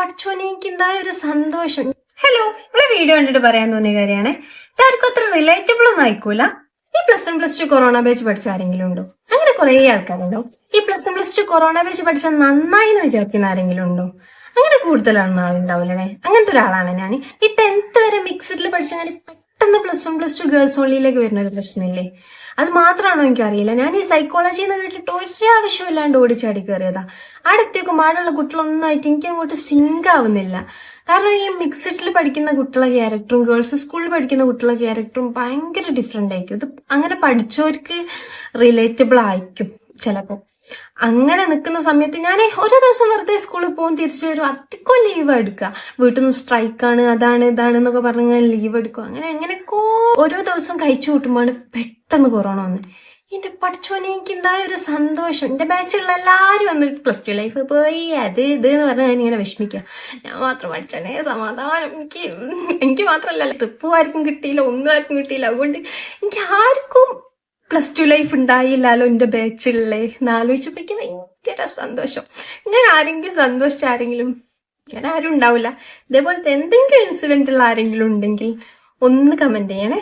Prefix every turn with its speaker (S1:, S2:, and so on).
S1: പഠിച്ചോനെ എനിക്കുണ്ടായ ഒരു സന്തോഷം. ഹലോ, ഇവിടെ വീഡിയോ കണ്ടിട്ട് പറയാൻ തോന്നിയ കാര്യമാണ്. ഇതാർക്കും അത്ര റിലേറ്റബിൾ ഒന്നും ആയിക്കൂല. ഈ +1 +2 കൊറോണ ബാച്ച് പഠിച്ച ആരെങ്കിലും ഉണ്ടോ? അങ്ങനെ കുറെ ആൾക്കാരുണ്ടോ? ഈ +1 +2 കൊറോണ ബാച്ച് പഠിച്ച നന്നായി എന്ന് വിചാരിക്കുന്ന ആരെങ്കിലും ഉണ്ടോ? അങ്ങനെ കൂടുതലൊന്നും ആളുണ്ടാവില്ലേ. അങ്ങനത്തെ ഒരാളാണ് ഞാൻ. ഈ 10th വരെ മിക്സഡിൽ പഠിച്ച ഞാൻ പെട്ടെന്ന് +1 +2 ഗേൾസ് ഓൺലിയിലേക്ക് വരുന്ന ഒരു പ്രശ്നമില്ലേ? അത് മാത്രമാണോ എനിക്കറിയില്ല. ഞാൻ ഈ സൈക്കോളജി എന്ന് കേട്ടിട്ട് ഒരാവശ്യമില്ലാണ്ട് ഓടിച്ചാടി കയറിയതാ. അടുത്തേക്കും ആടുള്ള കുട്ടികളൊന്നായിട്ട് എനിക്ക് അങ്ങോട്ട് സിങ്ക് ആവുന്നില്ല. കാരണം ഈ മിക്സഡിൽ പഠിക്കുന്ന കുട്ടികളെ ക്യാരക്ടറും ഗേൾസ് സ്കൂളിൽ പഠിക്കുന്ന കുട്ടികളെ ക്യാരക്ടറും ഭയങ്കര ഡിഫറെന്റ് ആയിരിക്കും. ഇത് അങ്ങനെ പഠിച്ചവർക്ക് റിലേറ്റബിൾ ആയിരിക്കും ചിലപ്പോൾ. അങ്ങനെ നിൽക്കുന്ന സമയത്ത് ഞാൻ ഓരോ ദിവസം വെറുതെ സ്കൂളിൽ പോകും, തിരിച്ചു വരും, അധികം ലീവ് എടുക്കുക. വീട്ടിൽ നിന്ന് സ്ട്രൈക്കാണ്, അതാണ് ഇതാണ് എന്നൊക്കെ പറഞ്ഞ് ലീവ് എടുക്കും. അങ്ങനെ എങ്ങനെയൊക്കെ ഓരോ ദിവസം കഴിച്ചു കൂട്ടുമ്പോഴാണ് പെട്ടെന്ന് കൊറോണ വന്ന്. എന്റെ പഠിച്ചോനെ എനിക്കുണ്ടായ ഒരു സന്തോഷം. എന്റെ ബാച്ചിലുള്ള എല്ലാവരും വന്ന് +2 ലൈഫ് പോയി അത് ഇത് എന്ന് പറഞ്ഞാൽ ഞാനിങ്ങനെ വിഷമിക്കുക. ഞാൻ മാത്രം പഠിച്ചോനെ സമാധാനം. എനിക്ക് മാത്രമല്ല, ട്രിപ്പും ആർക്കും കിട്ടിയില്ല, ഒന്നും ആർക്കും കിട്ടിയില്ല. അതുകൊണ്ട് എനിക്ക് ആർക്കും +2 ലൈഫ് ഉണ്ടായില്ലല്ലോ എന്റെ ബാച്ചിലുള്ളേ എന്നാലോചിച്ചപ്പോ എനിക്ക് ഭയങ്കര സന്തോഷം. ഞാൻ ആരെങ്കിലും സന്തോഷിച്ച ആരെങ്കിലും, ഞാൻ ആരും ഉണ്ടാവില്ല, ഇതേപോലത്തെ എന്തെങ്കിലും ഇൻസിഡന്റ് ഉള്ള ആരെങ്കിലും ഉണ്ടെങ്കിൽ ഒന്ന് കമന്റ് ചെയ്യണേ.